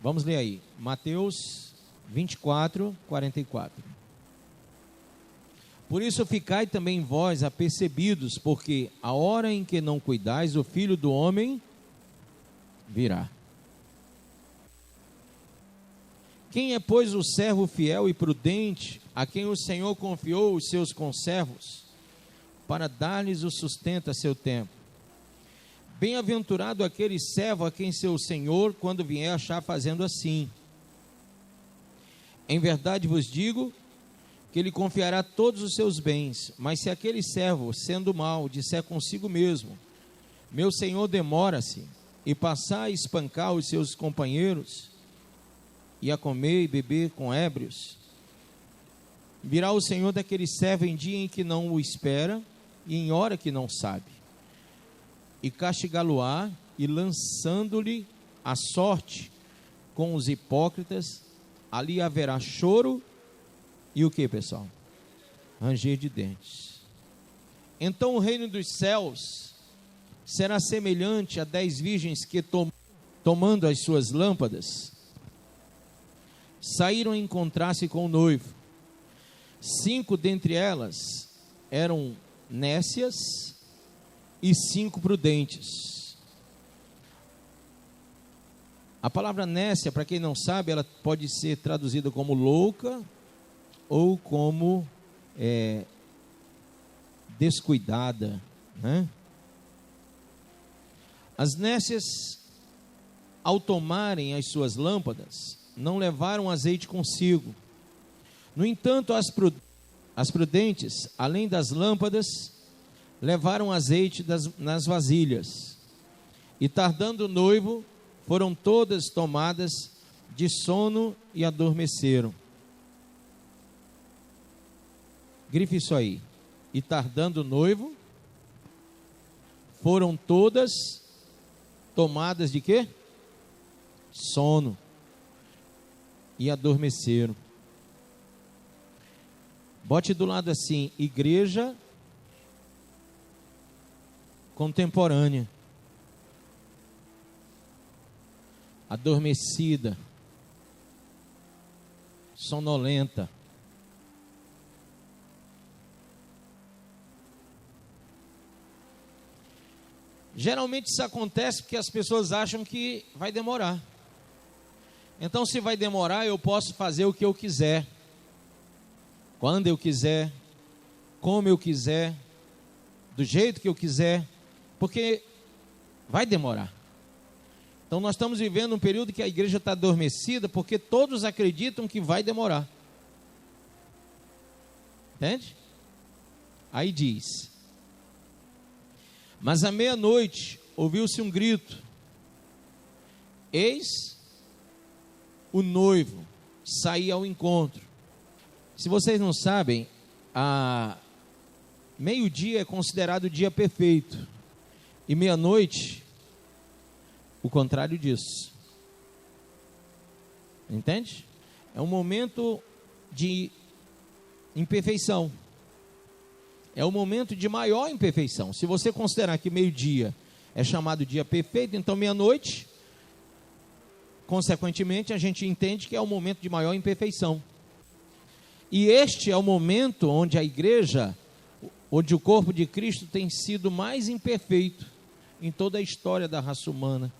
Vamos ler aí, Mateus 24, 44. Por isso ficai também vós apercebidos, porque a hora em que não cuidais, o Filho do Homem virá. Quem é, pois, o servo fiel e prudente, a quem o Senhor confiou os seus conservos, para dar-lhes o sustento a seu tempo? Bem-aventurado aquele servo a quem seu Senhor, quando vier, achar fazendo assim. Em verdade vos digo que ele confiará todos os seus bens. Mas se aquele servo, sendo mau, disser consigo mesmo: meu Senhor demora-se, e passar a espancar os seus companheiros, e a comer e beber com ébrios, virá o Senhor daquele servo em dia em que não o espera, e em hora que não sabe, e castigá-lo-á, e lançando-lhe a sorte com os hipócritas. Ali haverá choro e o que, pessoal? Ranger de dentes. Então o reino dos céus será semelhante a 10 virgens que, tomando as suas lâmpadas, saíram a encontrar-se com o noivo. 5 dentre elas eram nécias e 5 prudentes. A palavra nécia, para quem não sabe, ela pode ser traduzida como louca ou como descuidada, né? As nécias, ao tomarem as suas lâmpadas, não levaram azeite consigo. No entanto, as prudentes, além das lâmpadas, levaram azeite nas vasilhas. E tardando o noivo, foram todas tomadas de sono e adormeceram. Grife isso aí. E tardando o noivo, foram todas tomadas de quê? Sono. E adormeceram. Bote do lado assim: igreja contemporânea, adormecida, sonolenta. Geralmente isso acontece porque as pessoas acham que vai demorar. Então, se vai demorar, eu posso fazer o que eu quiser, quando eu quiser, como eu quiser, do jeito que eu quiser, porque vai demorar. Então nós estamos vivendo um período que a igreja está adormecida, porque todos acreditam que vai demorar. Entende? Aí diz: mas à meia-noite ouviu-se um grito: eis o noivo sair ao encontro. Se vocês não sabem, meio-dia é considerado o dia perfeito, e meia-noite o contrário disso. Entende? É um momento de imperfeição. É o momento de maior imperfeição. Se você considerar que meio-dia é chamado dia perfeito, então meia-noite, consequentemente, a gente entende que é o momento de maior imperfeição. E este é o momento onde a igreja, onde o corpo de Cristo tem sido mais imperfeito em toda a história da raça humana.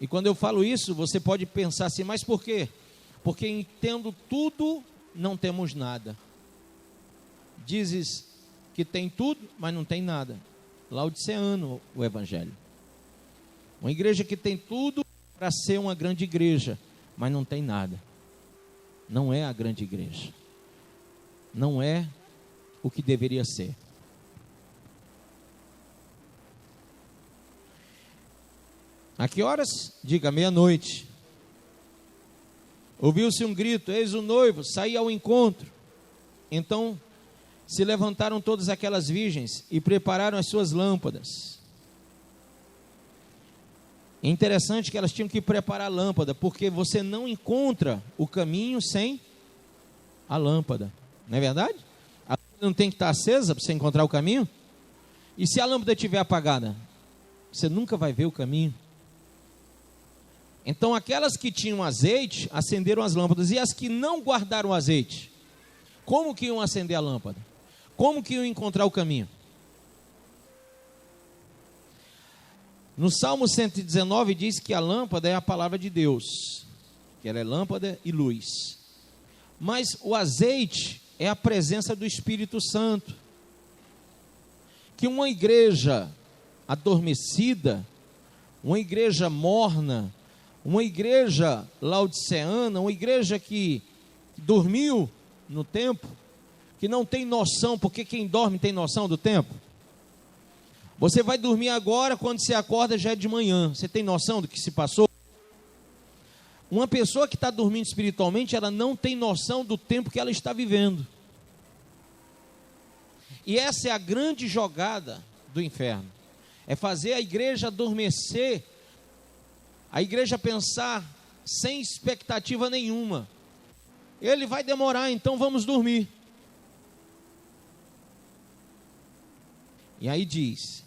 E quando eu falo isso, você pode pensar assim: mas por quê? Porque entendo tudo, não temos nada. Dizes que tem tudo, mas não tem nada. Laodiceano o evangelho. Uma igreja que tem tudo para ser uma grande igreja, mas não tem nada. Não é a grande igreja. Não é o que deveria ser. A que horas? Diga, meia-noite. Ouviu-se um grito: eis o noivo, saí ao encontro. Então se levantaram todas aquelas virgens e prepararam as suas lâmpadas. É interessante que elas tinham que preparar a lâmpada, porque você não encontra o caminho sem a lâmpada. Não é verdade? A lâmpada não tem que estar acesa para você encontrar o caminho? E se a lâmpada estiver apagada, você nunca vai ver o caminho. Então aquelas que tinham azeite, acenderam as lâmpadas, e as que não guardaram azeite, como que iam acender a lâmpada? Como que iam encontrar o caminho? No Salmo 119 diz que a lâmpada é a palavra de Deus, que ela é lâmpada e luz. Mas o azeite é a presença do Espírito Santo. Que uma igreja adormecida, uma igreja morna, uma igreja laodiceana, uma igreja que dormiu no tempo, que não tem noção, porque quem dorme tem noção do tempo. Você vai dormir agora, quando você acorda já é de manhã. Você tem noção do que se passou? Uma pessoa que está dormindo espiritualmente, ela não tem noção do tempo que ela está vivendo. E essa é a grande jogada do inferno. É fazer a igreja adormecer, a igreja pensar sem expectativa nenhuma. Ele vai demorar, então vamos dormir. E aí diz: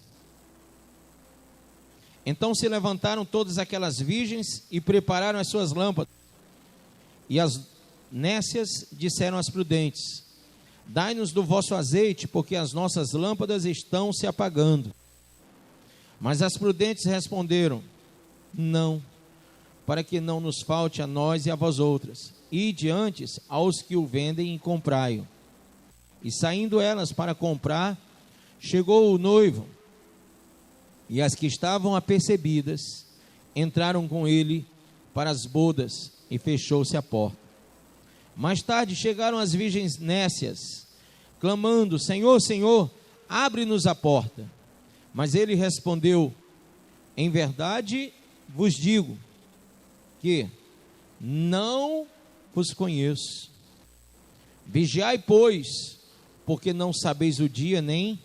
então se levantaram todas aquelas virgens e prepararam as suas lâmpadas. E as nécias disseram às prudentes: dai-nos do vosso azeite, porque as nossas lâmpadas estão se apagando. Mas as prudentes responderam: não, para que não nos falte a nós e a vós outras. Ide antes aos que o vendem e comprai-o. E saindo elas para comprar, chegou o noivo, e as que estavam apercebidas entraram com ele para as bodas, e fechou-se a porta. Mais tarde chegaram as virgens nécias, clamando: Senhor, Senhor, abre-nos a porta. Mas ele respondeu: em verdade vos digo que não vos conheço. Vigiai, pois, porque não sabeis o dia nem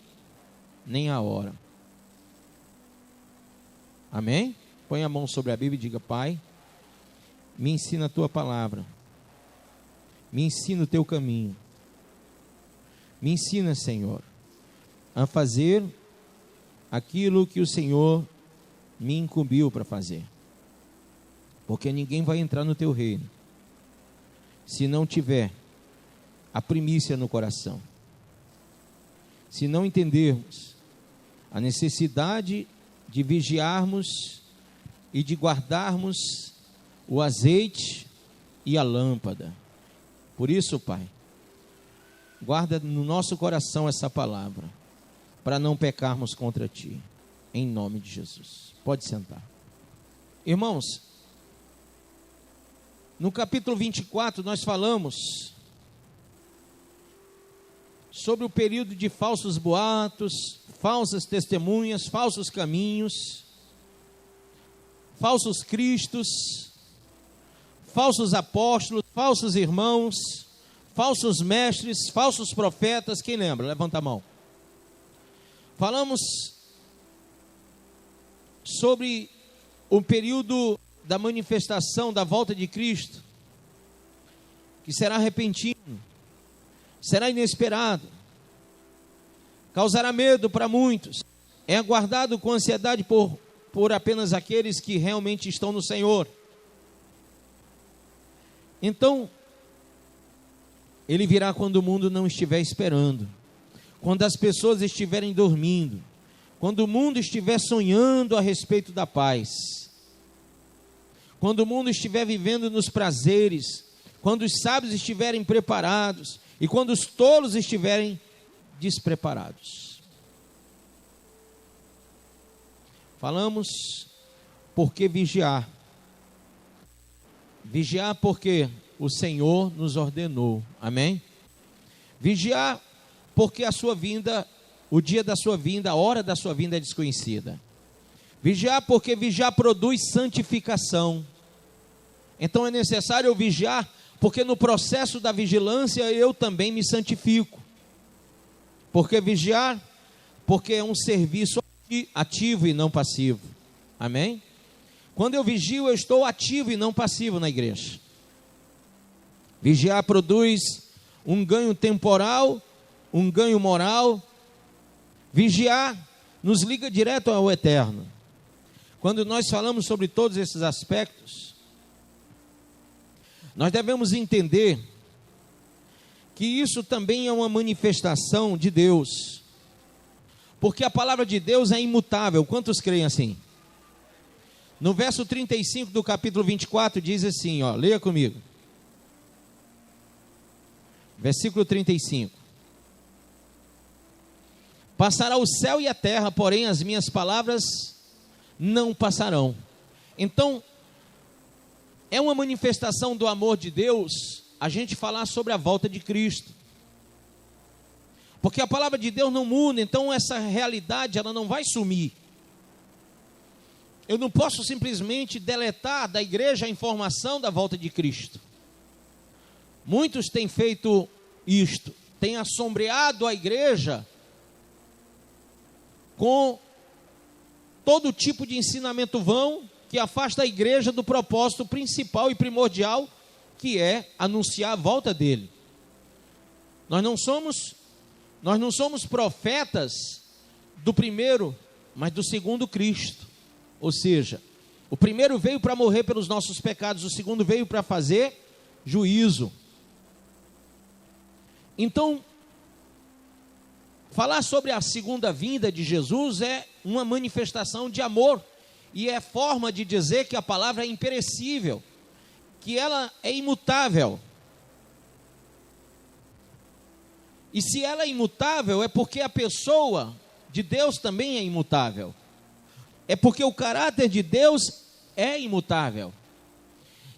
a hora. Amém? Põe a mão sobre a Bíblia e diga: Pai, me ensina a tua palavra, me ensina o teu caminho, me ensina, Senhor, a fazer aquilo que o Senhor me incumbiu para fazer, porque ninguém vai entrar no teu reino se não tiver a primícia no coração, se não entendermos a necessidade de vigiarmos e de guardarmos o azeite e a lâmpada. Por isso, Pai, guarda no nosso coração essa palavra, para não pecarmos contra Ti, em nome de Jesus. Pode sentar. Irmãos, no capítulo 24 nós falamos sobre o período de falsos boatos, falsas testemunhas, falsos caminhos, falsos cristos, falsos apóstolos, falsos irmãos, falsos mestres, falsos profetas. Quem lembra? Levanta a mão. Falamos sobre o período da manifestação da volta de Cristo, que será repentino, será inesperado, causará medo para muitos, é aguardado com ansiedade por apenas aqueles que realmente estão no Senhor. Então, ele virá quando o mundo não estiver esperando, quando as pessoas estiverem dormindo, quando o mundo estiver sonhando a respeito da paz, quando o mundo estiver vivendo nos prazeres, quando os sábios estiverem preparados e quando os tolos estiverem despreparados. Falamos por que vigiar. Vigiar porque o Senhor nos ordenou. Amém? Vigiar porque a sua vinda, o dia da sua vinda, a hora da sua vinda é desconhecida. Vigiar porque vigiar produz santificação. Então é necessário eu vigiar, porque no processo da vigilância eu também me santifico. Porque vigiar, porque é um serviço ativo e não passivo. Amém? Quando eu vigio, eu estou ativo e não passivo na igreja. Vigiar produz um ganho temporal, um ganho moral. Vigiar nos liga direto ao eterno. Quando nós falamos sobre todos esses aspectos, nós devemos entender que isso também é uma manifestação de Deus, porque a palavra de Deus é imutável. Quantos creem assim? No verso 35 do capítulo 24 diz assim, ó, leia comigo. Versículo 35. Passará o céu e a terra, porém as minhas palavras não passarão. Então, é uma manifestação do amor de Deus a gente falar sobre a volta de Cristo. Porque a palavra de Deus não muda, então essa realidade ela não vai sumir. Eu não posso simplesmente deletar da igreja a informação da volta de Cristo. Muitos têm feito isto, têm assombreado a igreja com todo tipo de ensinamento vão que afasta a igreja do propósito principal e primordial, que é anunciar a volta dele. Nós não somos profetas do primeiro, mas do segundo Cristo. Ou seja, o primeiro veio para morrer pelos nossos pecados, o segundo veio para fazer juízo. Então, falar sobre a segunda vinda de Jesus é uma manifestação de amor, e é forma de dizer que a palavra é imperecível, que ela é imutável. E se ela é imutável, é porque a pessoa de Deus também é imutável. É porque o caráter de Deus é imutável.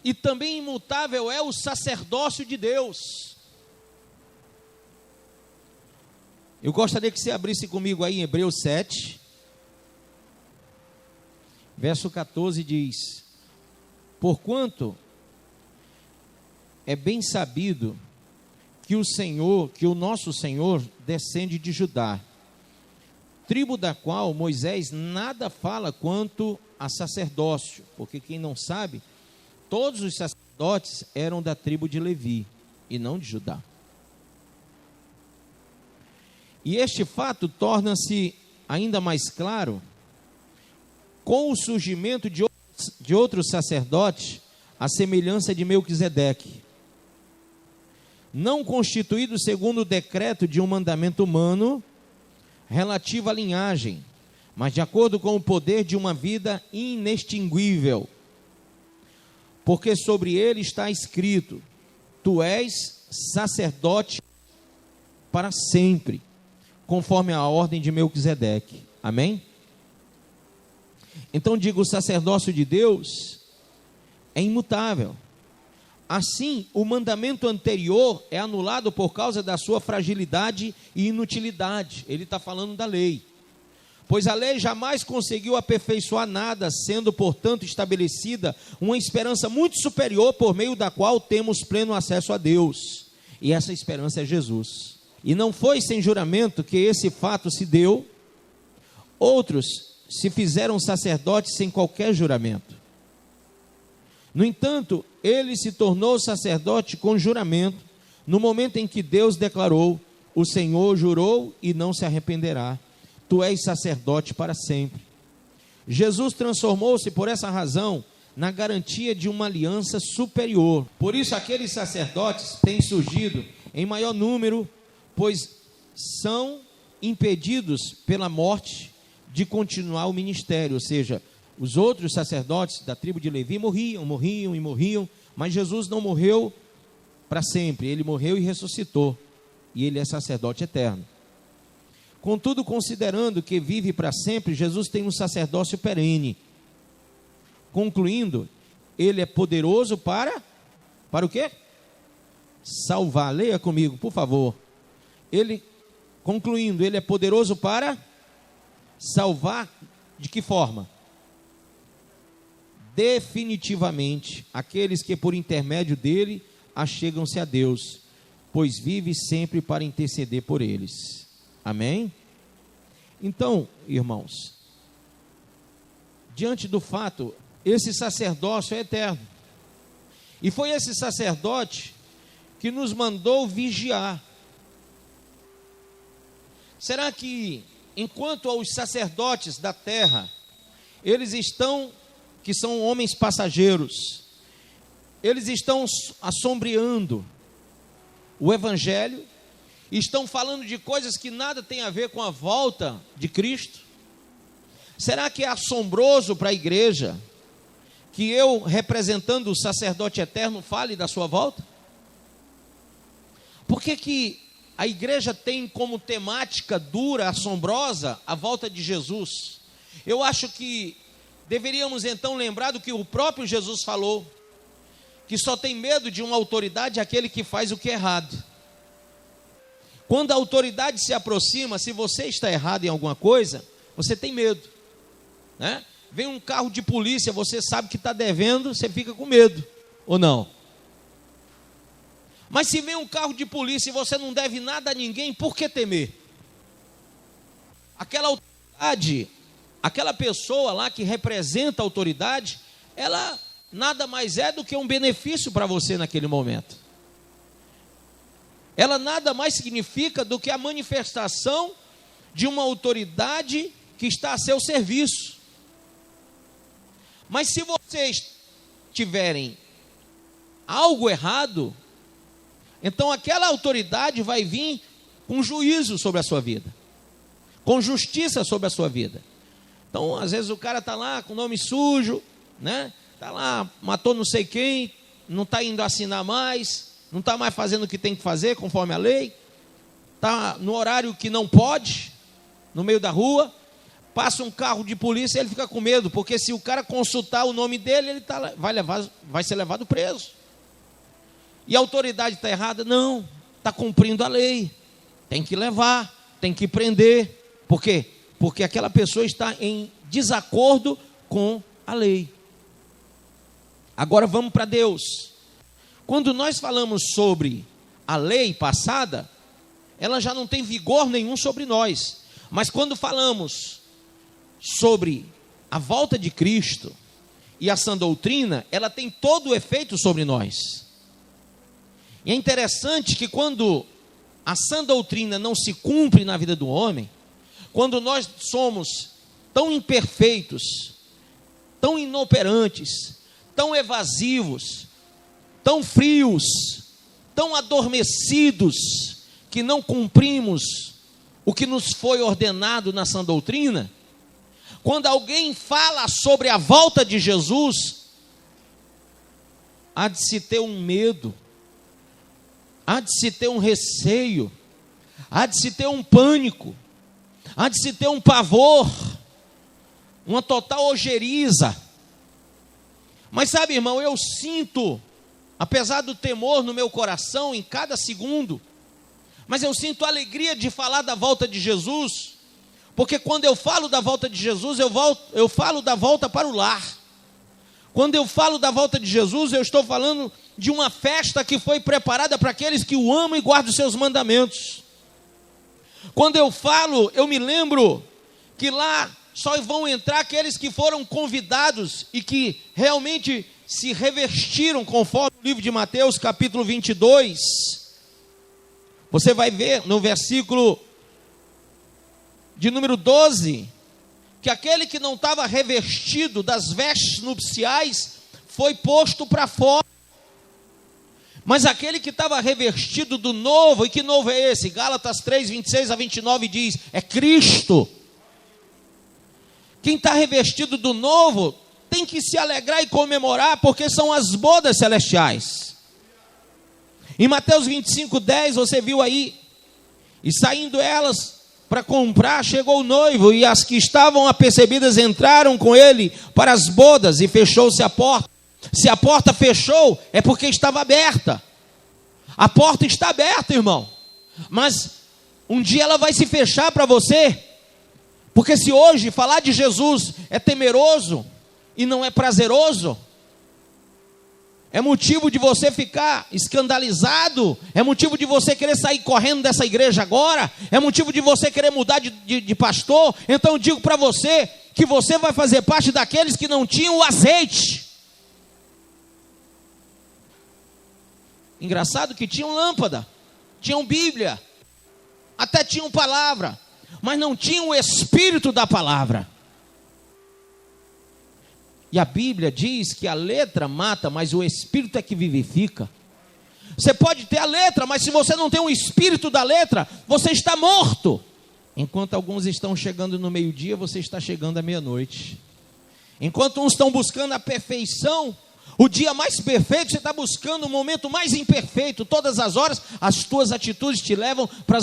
E também imutável é o sacerdócio de Deus. Eu gostaria que você abrisse comigo aí em Hebreus 7, verso 14 diz: porquanto é bem sabido que o nosso Senhor descende de Judá, tribo da qual Moisés nada fala quanto a sacerdócio, porque quem não sabe, todos os sacerdotes eram da tribo de Levi e não de Judá. E este fato torna-se ainda mais claro com o surgimento de outros sacerdotes, à semelhança de Melquisedeque, não constituído segundo o decreto de um mandamento humano relativo à linhagem, mas de acordo com o poder de uma vida inextinguível, porque sobre ele está escrito: tu és sacerdote para sempre, conforme a ordem de Melquisedeque. Amém? Então digo, o sacerdócio de Deus é imutável. Assim, o mandamento anterior é anulado por causa da sua fragilidade e inutilidade. Ele está falando da lei. Pois a lei jamais conseguiu aperfeiçoar nada, sendo, portanto, estabelecida uma esperança muito superior, por meio da qual temos pleno acesso a Deus. E essa esperança é Jesus. E não foi sem juramento que esse fato se deu. Outros se fizeram sacerdotes sem qualquer juramento. No entanto, ele se tornou sacerdote com juramento, no momento em que Deus declarou: o Senhor jurou e não se arrependerá, tu és sacerdote para sempre. Jesus transformou-se, por essa razão, na garantia de uma aliança superior. Por isso, aqueles sacerdotes têm surgido em maior número, pois são impedidos pela morte de continuar o ministério. Ou seja, os outros sacerdotes da tribo de Levi morriam, mas Jesus não morreu para sempre, ele morreu e ressuscitou, e ele é sacerdote eterno. Contudo, considerando que vive para sempre, Jesus tem um sacerdócio perene. Concluindo, ele é poderoso para o quê? Salvar. Leia comigo, por favor. Concluindo, ele é poderoso para salvar. De que forma? Definitivamente aqueles que por intermédio dele achegam-se a Deus, pois vive sempre para interceder por eles. Amém? Então, irmãos, diante do fato, esse sacerdócio é eterno, e foi esse sacerdote que nos mandou vigiar. Será que, enquanto aos sacerdotes da terra eles estão, que são homens passageiros, eles estão assombreando o evangelho, estão falando de coisas que nada tem a ver com a volta de Cristo. Será que é assombroso para a igreja que eu, representando o sacerdote eterno, fale da sua volta? Por que a igreja tem como temática dura, assombrosa, a volta de Jesus? Eu acho que deveríamos então lembrar do que o próprio Jesus falou, que só tem medo de uma autoridade aquele que faz o que é errado. Quando a autoridade se aproxima, se você está errado em alguma coisa, você tem medo, né? Vem um carro de polícia, você sabe que está devendo, você fica com medo, ou não? Mas se vem um carro de polícia e você não deve nada a ninguém, por que temer? Aquela autoridade, aquela pessoa lá que representa a autoridade, ela nada mais é do que um benefício para você naquele momento. Ela nada mais significa do que a manifestação de uma autoridade que está a seu serviço. Mas se vocês tiverem algo errado, então aquela autoridade vai vir com juízo sobre a sua vida, com justiça sobre a sua vida. Então, às vezes o cara está lá com o nome sujo, né? Está lá, matou não sei quem, não está indo assinar mais, não está mais fazendo o que tem que fazer conforme a lei, está no horário que não pode, no meio da rua, passa um carro de polícia, ele fica com medo, porque se o cara consultar o nome dele, ele vai ser levado preso. E a autoridade está errada? Não, está cumprindo a lei, tem que levar, tem que prender. Por quê? Porque aquela pessoa está em desacordo com a lei. Agora vamos para Deus. Quando nós falamos sobre a lei passada, ela já não tem vigor nenhum sobre nós. Mas quando falamos sobre a volta de Cristo e a sã doutrina, ela tem todo o efeito sobre nós. E é interessante que quando a sã doutrina não se cumpre na vida do homem, quando nós somos tão imperfeitos, tão inoperantes, tão evasivos, tão frios, tão adormecidos, que não cumprimos o que nos foi ordenado na sã doutrina, quando alguém fala sobre a volta de Jesus, há de se ter um medo, há de se ter um receio, há de se ter um pânico, há de se ter um pavor, uma total ojeriza. Mas sabe, irmão, eu sinto, apesar do temor no meu coração em cada segundo, mas eu sinto alegria de falar da volta de Jesus, porque quando eu falo da volta de Jesus, eu falo da volta para o lar. Quando eu falo da volta de Jesus, eu estou falando de uma festa que foi preparada para aqueles que o amam e guardam os seus mandamentos. Quando eu falo, eu me lembro que lá só vão entrar aqueles que foram convidados e que realmente se revestiram, conforme o livro de Mateus, capítulo 22. Você vai ver no versículo de número 12, que aquele que não estava revestido das vestes nupciais foi posto para fora. Mas aquele que estava revestido do novo, e que novo é esse? Gálatas 3, 26 a 29 diz, é Cristo. Quem está revestido do novo, tem que se alegrar e comemorar, porque são as bodas celestiais. Em Mateus 25, 10, você viu aí, e saindo elas para comprar, chegou o noivo, e as que estavam apercebidas entraram com ele para as bodas, e fechou-se a porta. Se a porta fechou, é porque estava aberta. A porta está aberta, irmão. Mas um dia ela vai se fechar para você. Porque se hoje falar de Jesus é temeroso e não é prazeroso, é motivo de você ficar escandalizado, é motivo de você querer sair correndo dessa igreja agora, é motivo de você querer mudar de pastor, então eu digo para você que você vai fazer parte daqueles que não tinham o azeite. Engraçado que tinham lâmpada, tinham Bíblia, até tinham palavra, mas não tinham o espírito da palavra. E a Bíblia diz que a letra mata, mas o Espírito é que vivifica. Você pode ter a letra, mas se você não tem o Espírito da letra, você está morto. Enquanto alguns estão chegando no meio-dia, você está chegando à meia-noite. Enquanto uns estão buscando a perfeição, o dia mais perfeito, você está buscando o momento mais imperfeito. Todas as horas, as tuas atitudes te levam para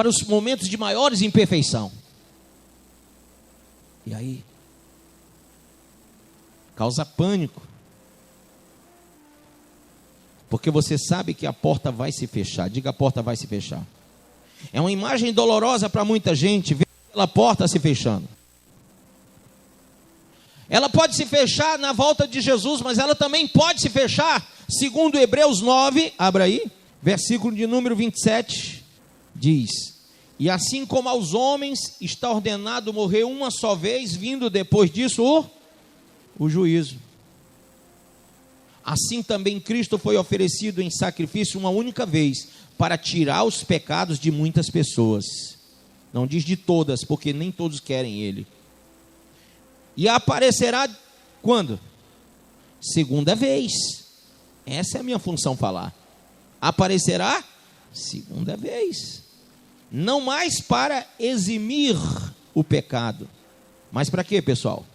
os momentos de maiores imperfeição. E aí? Causa pânico. Porque você sabe que a porta vai se fechar. Diga, a porta vai se fechar. É uma imagem dolorosa para muita gente ver aquela porta se fechando. Ela pode se fechar na volta de Jesus, mas ela também pode se fechar, segundo Hebreus 9, abra aí, versículo de número 27, diz: e assim como aos homens está ordenado morrer uma só vez, vindo depois disso o juízo. Assim também Cristo foi oferecido em sacrifício uma única vez, para tirar os pecados de muitas pessoas. Não diz de todas, porque nem todos querem Ele. E aparecerá quando? Segunda vez. Essa é a minha função falar. Aparecerá segunda vez. Não mais para eximir o pecado. Mas para quê, pessoal?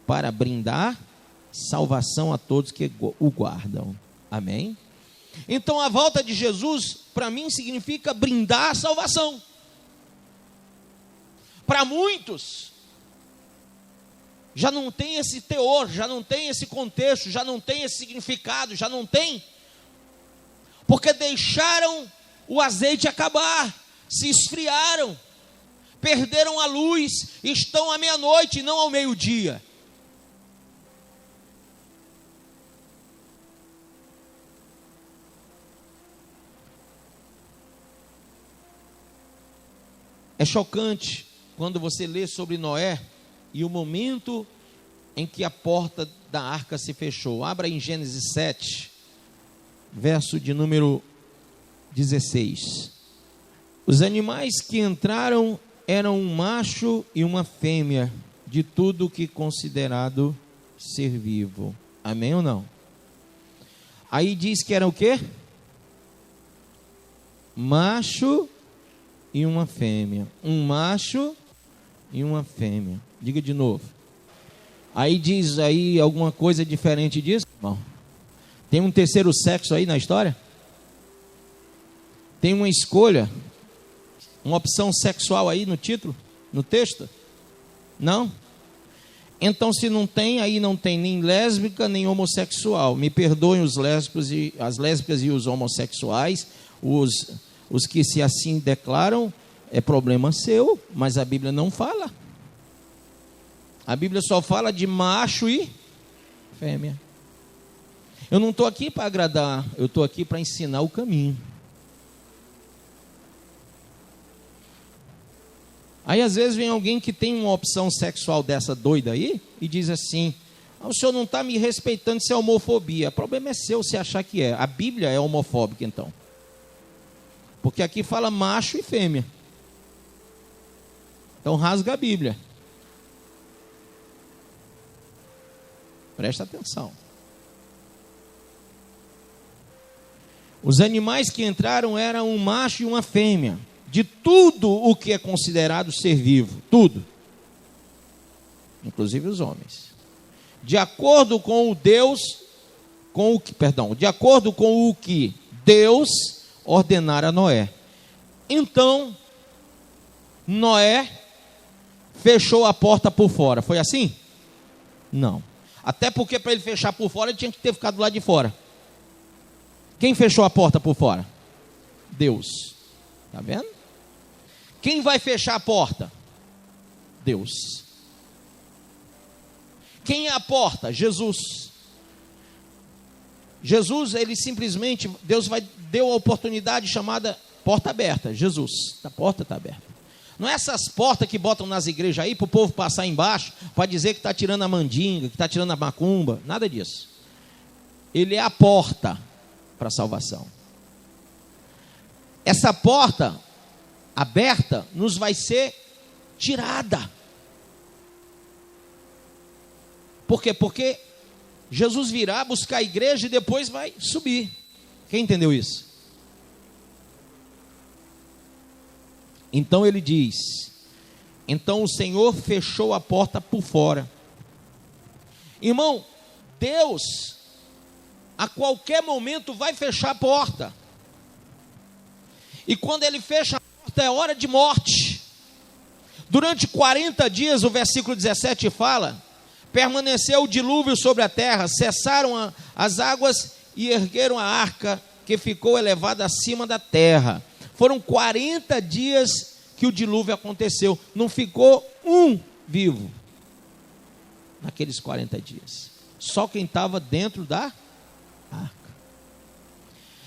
Para brindar salvação a todos que o guardam. Amém? Então a volta de Jesus, para mim, significa brindar a salvação. Para muitos, já não tem esse teor, já não tem esse contexto, já não tem esse significado, já não tem, porque deixaram o azeite acabar, se esfriaram, perderam a luz, estão à meia-noite e não ao meio-dia. É chocante quando você lê sobre Noé e o momento em que a porta da arca se fechou. Abra em Gênesis 7, verso de número 16. Os animais que entraram eram um macho e uma fêmea, de tudo que considerado ser vivo. Amém ou não? Aí diz que era o quê? Macho e uma fêmea. Um macho e uma fêmea. Diga de novo. Aí diz aí alguma coisa diferente disso? Bom, tem um terceiro sexo aí na história? Tem uma escolha, uma opção sexual aí no título, no texto? Não? Então se não tem, aí não tem nem lésbica nem homossexual. Me perdoem os lésbicos e as lésbicas e os homossexuais, os que se assim declaram, é problema seu, mas a Bíblia não fala. A Bíblia só fala de macho e fêmea. Eu não estou aqui para agradar, eu estou aqui para ensinar o caminho. Aí às vezes vem alguém que tem uma opção sexual dessa doida aí e diz assim: o senhor não está me respeitando, isso é homofobia. O problema é seu se achar que é. A Bíblia é homofóbica então. Porque aqui fala macho e fêmea. Então rasga a Bíblia. Presta atenção. Os animais que entraram eram um macho e uma fêmea, de tudo o que é considerado ser vivo, tudo, inclusive os homens, de acordo com de acordo com o que Deus ordenara a Noé. Então Noé fechou a porta por fora. Foi assim? Não. Até porque para ele fechar por fora, ele tinha que ter ficado do lado de fora. Quem fechou a porta por fora? Deus. Está vendo? Quem vai fechar a porta? Deus. Quem é a porta? Jesus. Jesus, ele simplesmente, Deus deu a oportunidade chamada porta aberta. Jesus, a porta está aberta. Não é essas portas que botam nas igrejas aí para o povo passar embaixo, para dizer que está tirando a mandinga, que está tirando a macumba, nada disso. Ele é a porta para a salvação. Essa porta aberta nos vai ser tirada. Por quê? Porque Jesus virá buscar a igreja e depois vai subir. Quem entendeu isso? Então ele diz: então o Senhor fechou a porta por fora. Irmão, Deus a qualquer momento vai fechar a porta. E quando ele fecha a porta é hora de morte. Durante 40 dias, o versículo 17 fala, permaneceu o dilúvio sobre a terra, cessaram as águas e ergueram a arca que ficou elevada acima da terra. Foram 40 dias que o dilúvio aconteceu, não ficou um vivo naqueles 40 dias, só quem estava dentro da arca.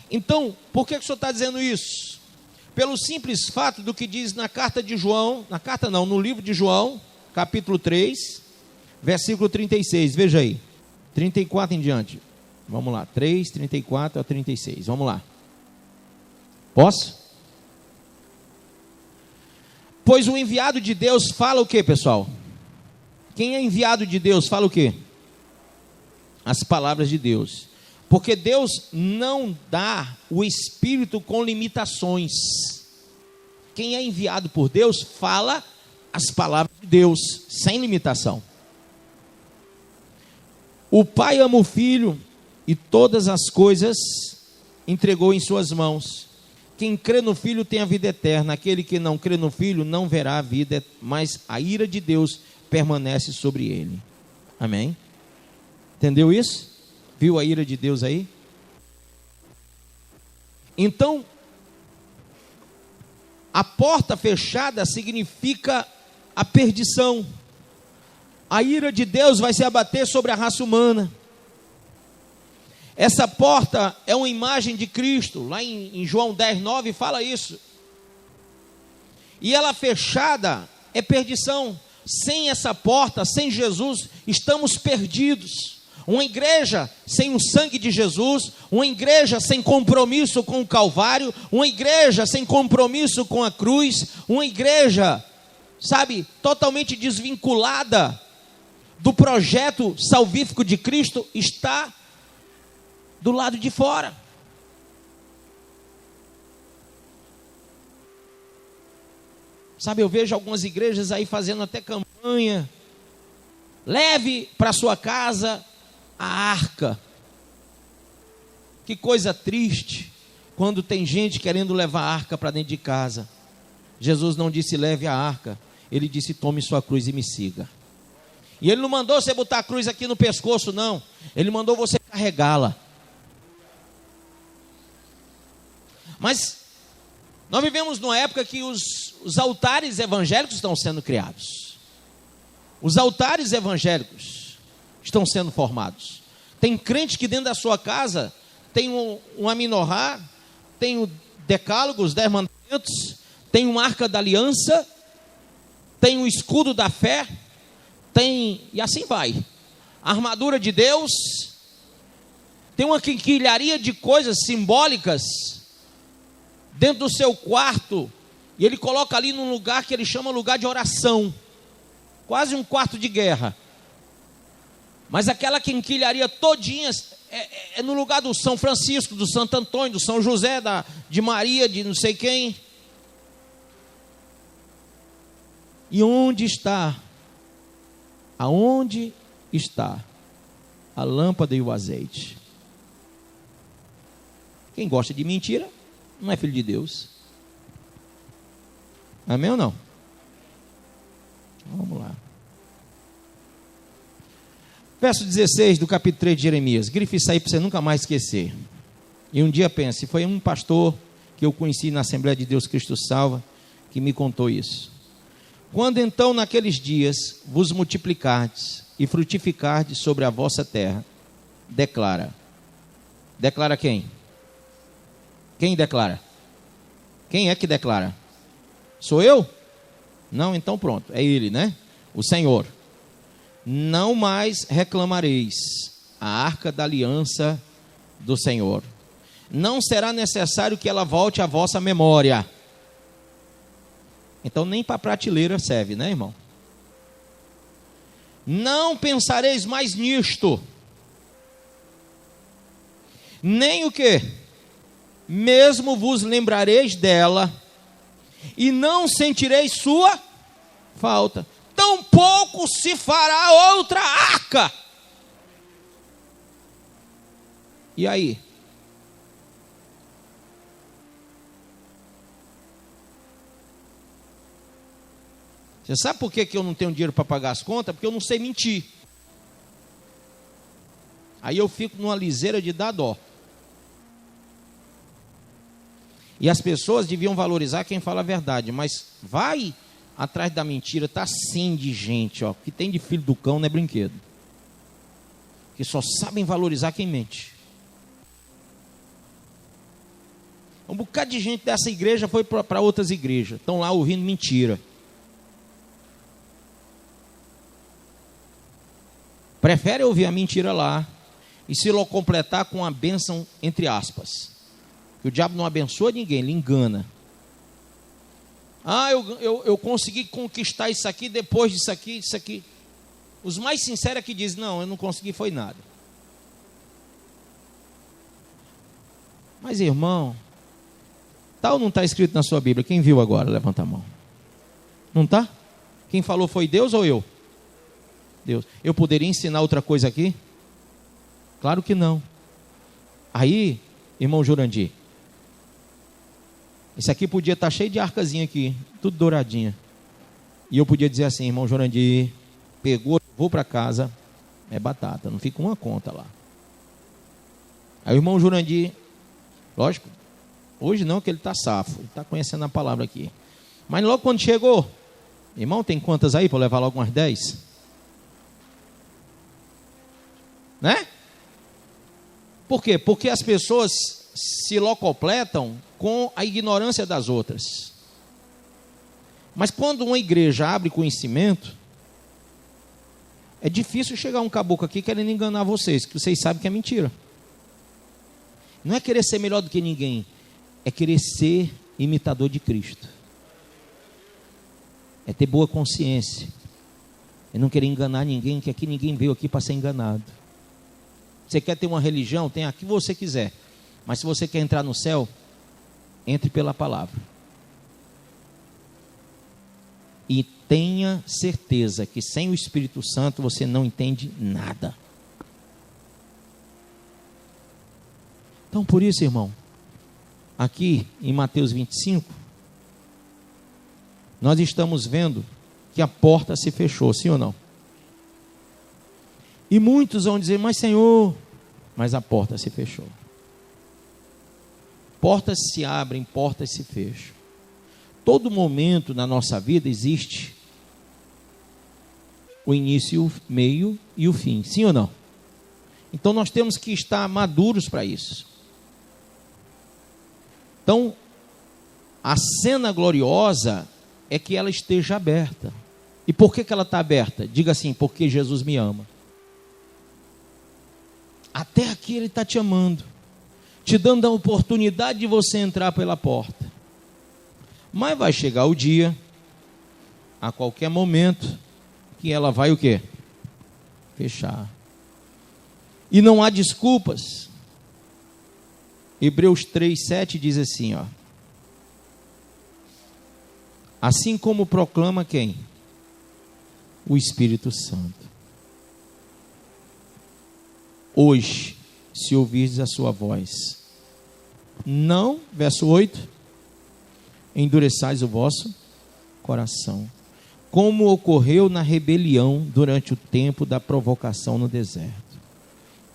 Então, por que o senhor está dizendo isso? Pelo simples fato do que diz na carta de João, no livro de João, capítulo 3, versículo 36, veja aí, 34 em diante, vamos lá, 3, 34 a 36, vamos lá, posso? Pois o enviado de Deus fala o que, pessoal? Quem é enviado de Deus fala o que? As palavras de Deus. Porque Deus não dá o Espírito com limitações. Quem é enviado por Deus fala as palavras de Deus, sem limitação. O Pai ama o Filho e todas as coisas entregou em suas mãos. Quem crê no Filho tem a vida eterna. Aquele que não crê no Filho não verá a vida, mas a ira de Deus permanece sobre ele. Amém? Entendeu isso? Viu a ira de Deus aí? Então, a porta fechada significa a perdição. A ira de Deus vai se abater sobre a raça humana. Essa porta é uma imagem de Cristo. Lá em João 10:9 fala isso. E ela fechada é perdição. Sem essa porta, sem Jesus, estamos perdidos. Uma igreja sem o sangue de Jesus, uma igreja sem compromisso com o Calvário, uma igreja sem compromisso com a cruz, uma igreja, totalmente desvinculada do projeto salvífico de Cristo, está do lado de fora. Eu vejo algumas igrejas aí fazendo até campanha, leve para sua casa a arca. Que coisa triste, quando tem gente querendo levar a arca para dentro de casa. Jesus não disse leve a arca, ele disse tome sua cruz e me siga. E ele não mandou você botar a cruz aqui no pescoço, não. Ele mandou você carregá-la. Mas nós vivemos numa época que os altares evangélicos estão sendo criados. Os altares evangélicos estão sendo formados. Tem crente que dentro da sua casa tem um aminorá, tem o decálogo, os 10 mandamentos, tem uma arca da aliança, tem o escudo da fé, e assim vai. A armadura de Deus, tem uma quinquilharia de coisas simbólicas dentro do seu quarto, e ele coloca ali num lugar que ele chama lugar de oração, quase um quarto de guerra. Mas aquela quinquilharia todinha é no lugar do São Francisco, do Santo Antônio, do São José, de Maria, de não sei quem. E onde está? Aonde está a lâmpada e o azeite? Quem gosta de mentira não é filho de Deus. Amém ou não? Vamos lá. Verso 16 do capítulo 3 de Jeremias. Grife isso aí para você nunca mais esquecer. E um dia pense, foi um pastor que eu conheci na Assembleia de Deus Cristo Salva que me contou isso. Quando então naqueles dias vos multiplicardes e frutificardes sobre a vossa terra, declara. Declara quem? Quem declara? Quem é que declara? Sou eu? Não, então pronto, é ele, né? O Senhor. Não mais reclamareis a arca da aliança do Senhor. Não será necessário que ela volte à vossa memória. Então nem para prateleira serve, né, irmão? não pensareis mais nisto, nem o que? Mesmo vos lembrareis dela, e não sentireis sua falta. Tampouco se fará outra arca. E aí? Você sabe por que eu não tenho dinheiro para pagar as contas? Porque eu não sei mentir. Aí eu fico numa liseira de dar dó. E as pessoas deviam valorizar quem fala a verdade, mas vai atrás da mentira, tá assim de gente, ó, que tem de filho do cão, não é brinquedo. Que só sabem valorizar quem mente. Um bocado de gente dessa igreja foi para outras igrejas, estão lá ouvindo mentira. Prefere ouvir a mentira lá e se completar com a bênção entre aspas. Que o diabo não abençoa ninguém, ele engana. Eu consegui conquistar isso aqui, depois disso aqui, isso aqui. Os mais sinceros é que dizem, não, eu não consegui foi nada. Mas irmão, tá ou não está escrito na sua Bíblia? Quem viu agora? Levanta a mão. Não está? Quem falou foi Deus ou eu? Deus. Eu poderia ensinar outra coisa aqui? Claro que não. Aí, irmão Jurandir, esse aqui podia estar cheio de arcazinha aqui, tudo douradinha. E eu podia dizer assim, irmão Jurandir, pegou, vou para casa, é batata, não fica uma conta lá. Aí o irmão Jurandir, lógico, hoje não, que ele está safo, ele está conhecendo a palavra aqui. Mas logo quando chegou, irmão, tem quantas aí para levar logo umas 10? Né? Por quê? Porque as pessoas se locupletam com a ignorância das outras. Mas quando uma igreja abre conhecimento, é difícil chegar um caboclo aqui querendo enganar vocês, que vocês sabem que é mentira. Não é querer ser melhor do que ninguém, é querer ser imitador de Cristo. É ter boa consciência. É não querer enganar ninguém, que aqui ninguém veio aqui para ser enganado. Você quer ter uma religião? Tem a que você quiser. Mas se você quer entrar no céu, entre pela palavra. E tenha certeza que sem o Espírito Santo você não entende nada. Então por isso, irmão, aqui em Mateus 25, nós estamos vendo que a porta se fechou, sim ou não? E muitos vão dizer, mas Senhor, mas a porta se fechou. Portas se abrem, portas se fecham. Todo momento na nossa vida existe o início, o meio e o fim, sim ou não? Então nós temos que estar maduros para isso. Então, a cena gloriosa é que ela esteja aberta. E por que ela está aberta? Diga assim, porque Jesus me ama. Até aqui Ele está te amando, te dando a oportunidade de você entrar pela porta. Mas vai chegar o dia, a qualquer momento, que ela vai o quê? Fechar. E não há desculpas. Hebreus 3:7 diz assim, ó. Assim como proclama quem? O Espírito Santo. Hoje, se ouvirdes a sua voz, não, verso 8, endureçais o vosso coração, como ocorreu na rebelião durante o tempo da provocação no deserto.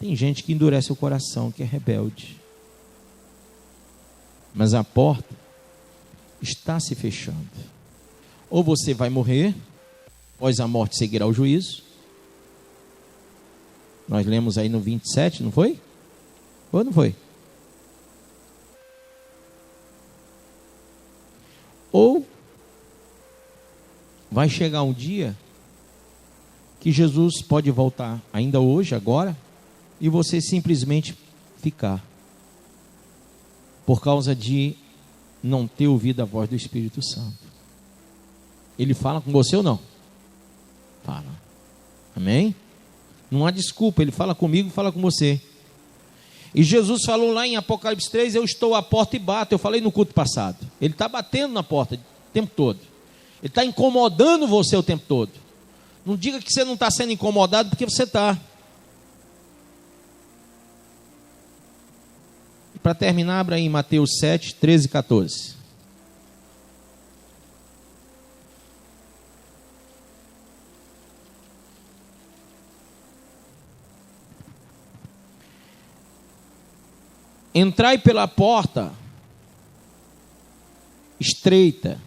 Tem gente que endurece o coração, que é rebelde. Mas a porta está se fechando. Ou você vai morrer, após a morte seguirá o juízo. Nós lemos aí no 27, não foi? Ou não foi? Ou vai chegar um dia que Jesus pode voltar ainda hoje, agora, e você simplesmente ficar. Por causa de não ter ouvido a voz do Espírito Santo. Ele fala com você ou não? Fala. Amém? Não há desculpa, ele fala comigo, fala com você. E Jesus falou lá em Apocalipse 3, eu estou à porta e bato. Eu falei no culto passado. Ele está batendo na porta o tempo todo. Ele está incomodando você o tempo todo. Não diga que você não está sendo incomodado, porque você está. E para terminar, abra aí Mateus 7, 13 e 14. Entrai pela porta estreita,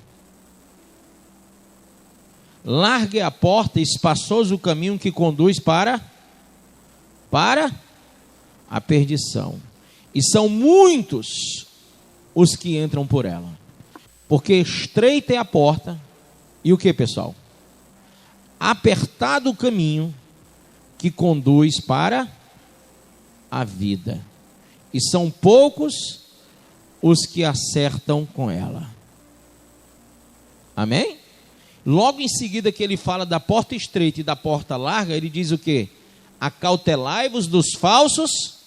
largue a porta e espaçoso o caminho que conduz para a perdição. E são muitos os que entram por ela. Porque estreita é a porta, e o que, pessoal? Apertado o caminho que conduz para a vida. E são poucos os que acertam com ela. Amém? Logo em seguida que ele fala da porta estreita e da porta larga, ele diz o quê? Acautelai-vos dos falsos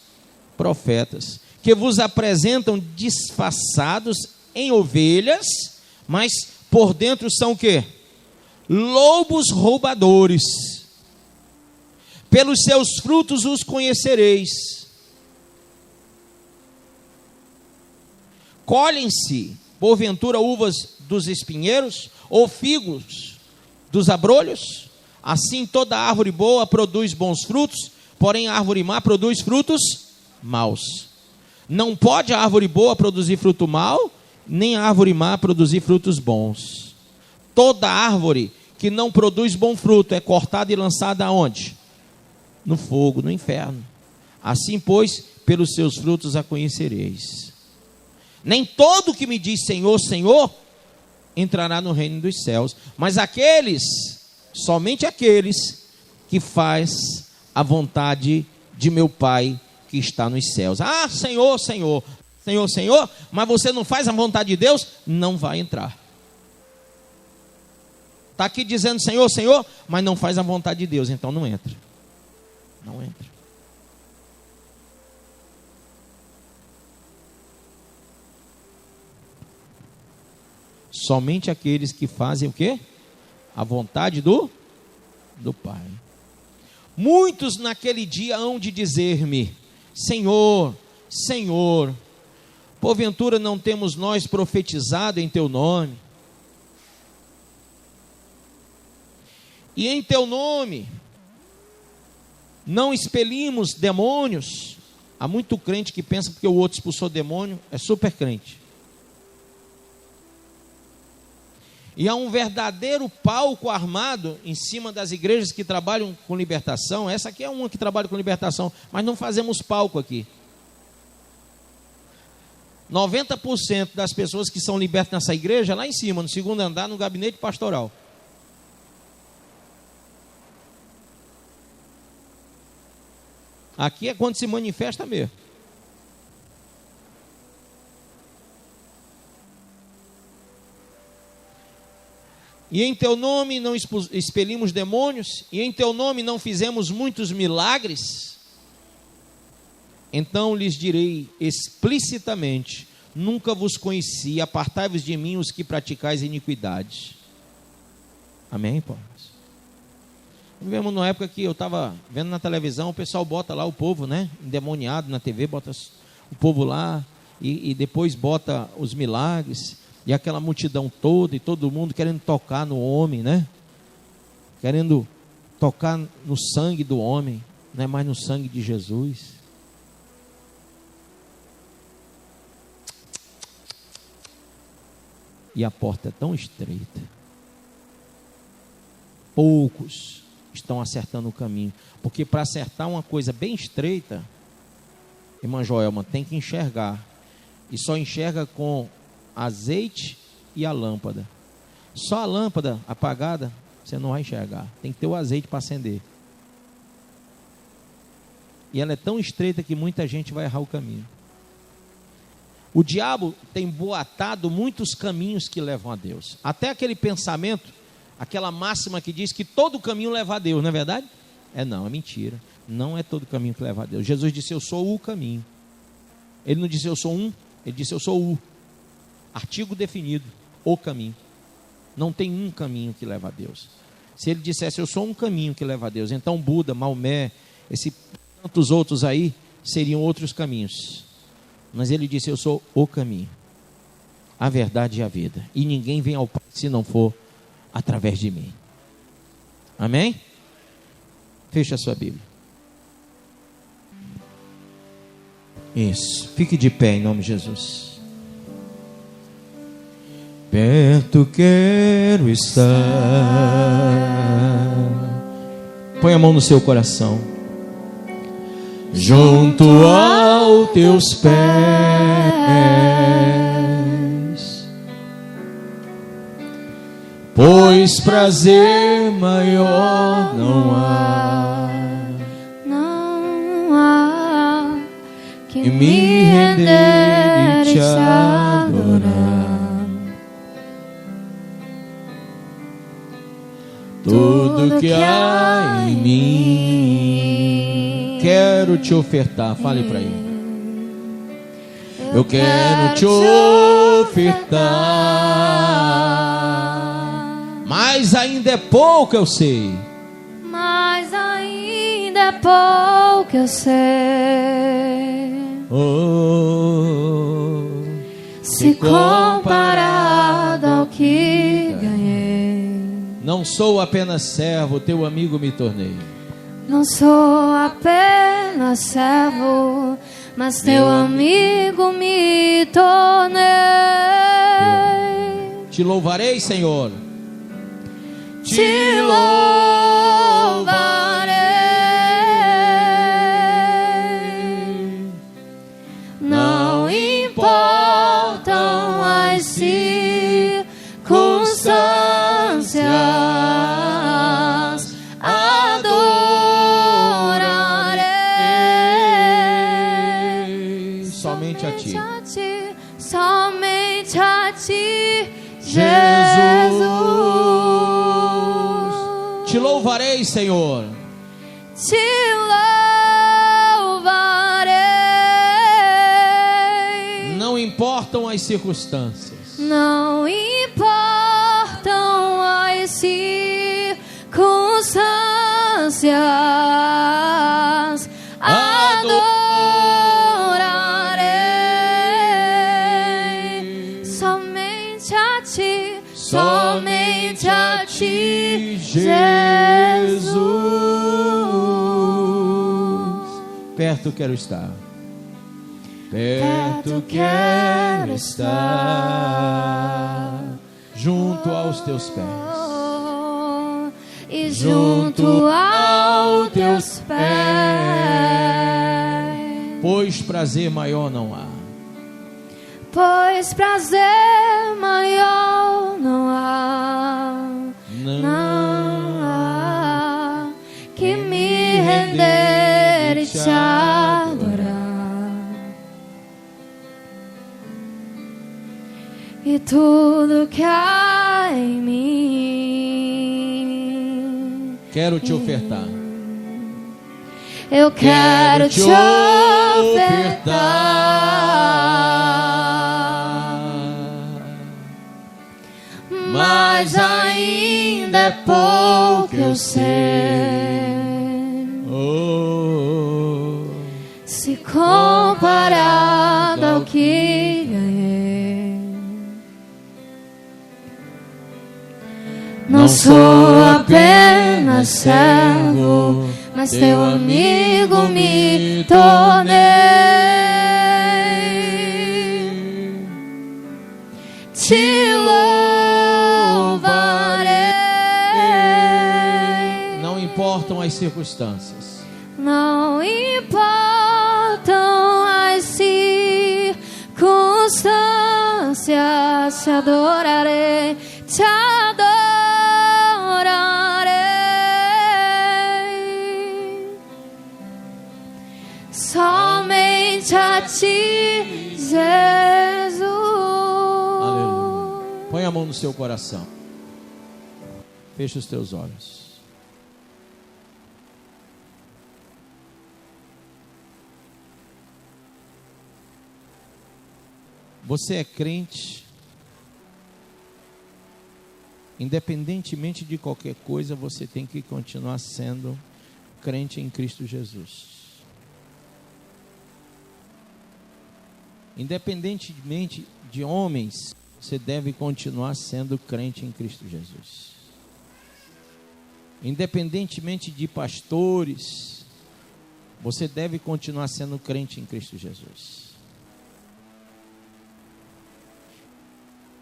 profetas, que vos apresentam disfarçados em ovelhas, mas por dentro são o quê? Lobos roubadores. Pelos seus frutos os conhecereis. Colhem-se, porventura, uvas dos espinheiros, ou figos dos abrolhos? Assim toda árvore boa produz bons frutos, porém a árvore má produz frutos maus. Não pode a árvore boa produzir fruto mau, nem a árvore má produzir frutos bons. Toda árvore que não produz bom fruto é cortada e lançada aonde? No fogo, no inferno. Assim, pois, pelos seus frutos a conhecereis. Nem todo que me diz Senhor, Senhor, entrará no reino dos céus, mas somente aqueles que faz a vontade de meu Pai que está nos céus. Ah, Senhor, Senhor, Senhor, Senhor, mas você não faz a vontade de Deus, não vai entrar. Está aqui dizendo Senhor, Senhor, mas não faz a vontade de Deus, então não entra. Não entra. Somente aqueles que fazem o quê? A vontade do Pai. Muitos naquele dia hão de dizer-me, Senhor, Senhor, porventura não temos nós profetizado em teu nome? E em teu nome não expelimos demônios? Há muito crente que pensa porque o outro expulsou demônio, é super crente. E há um verdadeiro palco armado em cima das igrejas que trabalham com libertação. Essa aqui é uma que trabalha com libertação, mas não fazemos palco aqui. 90% das pessoas que são libertas nessa igreja, lá em cima, no segundo andar, no gabinete pastoral. Aqui é quando se manifesta mesmo. E em teu nome não expelimos demônios, e em teu nome não fizemos muitos milagres? Então lhes direi explicitamente, nunca vos conheci, apartai-vos de mim os que praticais iniquidade. Amém, pô? Vivemos numa época que eu estava vendo na televisão, o pessoal bota lá o povo, né, endemoniado na TV, bota o povo lá, e depois bota os milagres, e aquela multidão toda, e todo mundo querendo tocar no homem, né? Querendo tocar no sangue do homem, não é mais no sangue de Jesus. E a porta é tão estreita. Poucos estão acertando o caminho. Porque para acertar uma coisa bem estreita, irmã Joelma, tem que enxergar. E só enxerga com azeite e a lâmpada. Só a lâmpada apagada você não vai enxergar. Tem que ter o azeite para acender. E ela é tão estreita que muita gente vai errar o caminho. O diabo tem boatado muitos caminhos que levam a Deus. Até aquele pensamento, aquela máxima que diz que todo caminho leva a Deus, não é verdade? Não, é mentira. Não é todo caminho que leva a Deus. Jesus disse: eu sou o caminho. Ele não disse eu sou um, ele disse eu sou o. Artigo definido, o caminho. Não tem um caminho que leva a Deus. Se ele dissesse eu sou um caminho que leva a Deus, então Buda, Maomé, tantos outros aí seriam outros caminhos. Mas ele disse eu sou o caminho, a verdade e a vida. E ninguém vem ao Pai se não for através de mim. Amém? Feche a sua Bíblia. Isso. Fique de pé em nome de Jesus. Perto quero estar. Põe a mão no seu coração. Junto aos teus pés. Pois prazer maior não há. Não há que me render e te adorar. Tudo que há em mim quero te ofertar. Fale para ele. Eu quero te ofertar. Mas ainda é pouco, eu sei. Mas ainda é pouco, eu sei. Oh, se comparado ao que ganhei. Não sou apenas servo, teu amigo me tornei. Não sou apenas servo, mas teu amigo me tornei. Te louvarei, Senhor. Te louvarei. Não importam as circunstâncias, adorarei somente a ti, somente a ti, Jesus. Te louvarei, Senhor. Te louvarei. Não importam as circunstâncias. Não importam as circunstâncias. Adorarei somente a ti. Somente a ti, Jesus. Perto quero estar. Perto quero estar. Junto aos teus pés. E junto aos teus pés. Pois prazer maior não há. Pois prazer maior não há. Não há que me render e te adorar. E tudo que há em mim quero te ofertar. Eu quero te ofertar. Mas ainda é pouco, eu sei. Oh, se comparado ao que ganhei. Não sou apenas servo, mas teu amigo me tornei. Te louvarei. não importam as circunstâncias. Não importam as circunstâncias. Te adorarei, te adorarei. Somente a ti, Jesus. Aleluia. Põe a mão no seu coração. Feche os teus olhos. Você é crente? Independentemente de qualquer coisa, você tem que continuar sendo crente em Cristo Jesus. Independentemente de homens, você deve continuar sendo crente em Cristo Jesus. Independentemente de pastores, você deve continuar sendo crente em Cristo Jesus.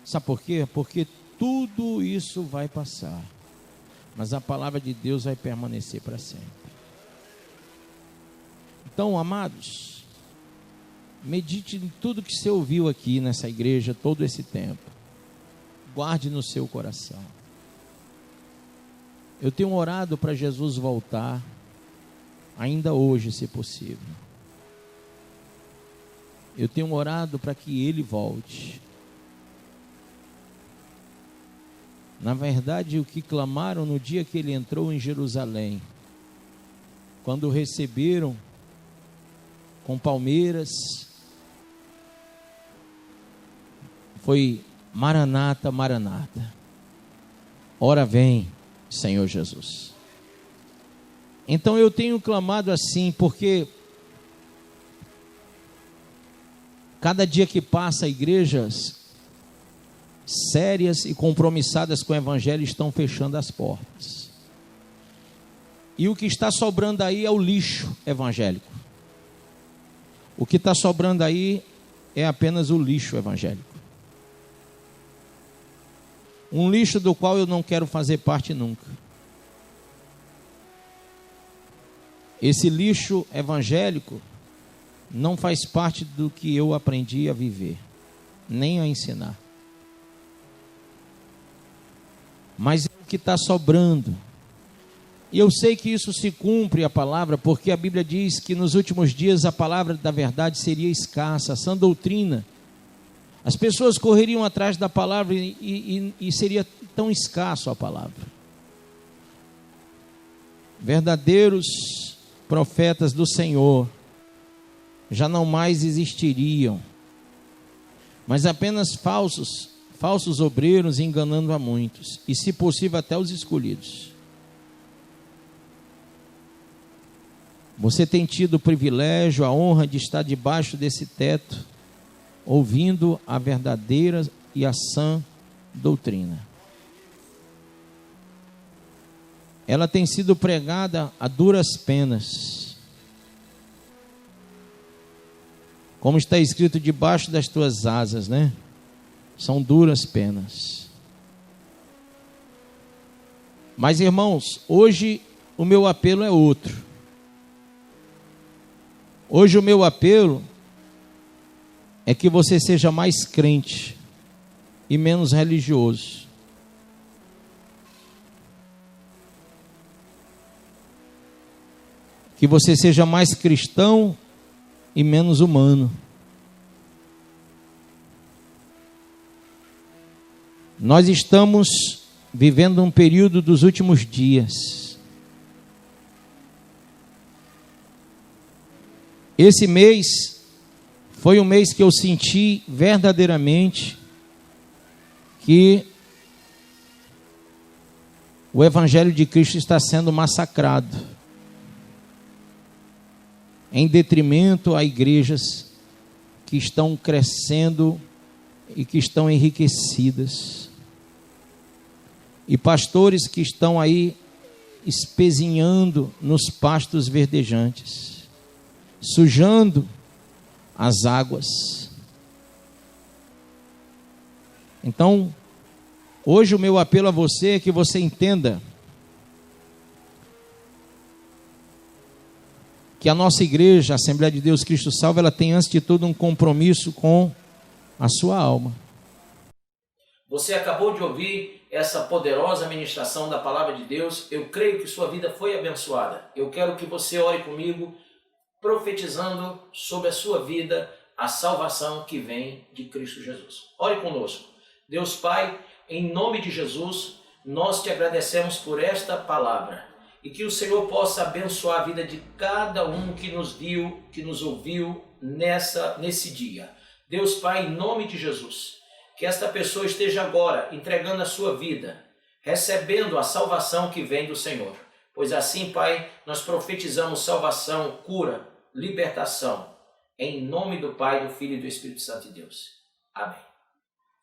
Sabe por quê? Porque tudo isso vai passar, mas a palavra de Deus vai permanecer para sempre. Então, amados, medite em tudo que você ouviu aqui nessa igreja todo esse tempo. Guarde no seu coração. Eu tenho orado para Jesus voltar, ainda hoje, se possível. Eu tenho orado para que Ele volte. Na verdade, o que clamaram no dia que Ele entrou em Jerusalém, quando o receberam com palmeiras, foi: Maranata, Maranata, ora vem, Senhor Jesus. Então eu tenho clamado assim, porque cada dia que passa, igrejas sérias e compromissadas com o Evangelho estão fechando as portas. E o que está sobrando aí é o lixo evangélico. O que está sobrando aí é apenas o lixo evangélico. Um lixo do qual eu não quero fazer parte nunca. Esse lixo evangélico não faz parte do que eu aprendi a viver, nem a ensinar. Mas é o que está sobrando. E eu sei que isso se cumpre a palavra, porque a Bíblia diz que nos últimos dias a palavra da verdade seria escassa, a sã doutrina. As pessoas correriam atrás da palavra e seria tão escasso a palavra. Verdadeiros profetas do Senhor já não mais existiriam, mas apenas falsos obreiros enganando a muitos, e se possível até os escolhidos. Você tem tido o privilégio, a honra de estar debaixo desse teto, ouvindo a verdadeira e a sã doutrina. Ela tem sido pregada a duras penas. Como está escrito, debaixo das tuas asas, né? São duras penas. Mas, irmãos, hoje o meu apelo é outro. Hoje o meu apelo é que você seja mais crente e menos religioso. Que você seja mais cristão e menos humano. Nós estamos vivendo um período dos últimos dias. Esse mês foi um mês que eu senti verdadeiramente que o Evangelho de Cristo está sendo massacrado, em detrimento a igrejas que estão crescendo e que estão enriquecidas, e pastores que estão aí espezinhando nos pastos verdejantes, sujando as águas. Então, hoje o meu apelo a você é que você entenda que a nossa igreja, a Assembleia de Deus Cristo Salva, ela tem antes de tudo um compromisso com a sua alma. Você acabou de ouvir essa poderosa ministração da palavra de Deus. Eu creio que sua vida foi abençoada. Eu quero que você ore comigo, profetizando sobre a sua vida a salvação que vem de Cristo Jesus. Ore conosco. Deus Pai, em nome de Jesus, nós te agradecemos por esta palavra. E que o Senhor possa abençoar a vida de cada um que nos viu, que nos ouviu nesse dia. Deus Pai, em nome de Jesus, que esta pessoa esteja agora entregando a sua vida, recebendo a salvação que vem do Senhor. Pois assim, Pai, nós profetizamos salvação, cura, libertação, em nome do Pai, do Filho e do Espírito Santo de Deus. Amém.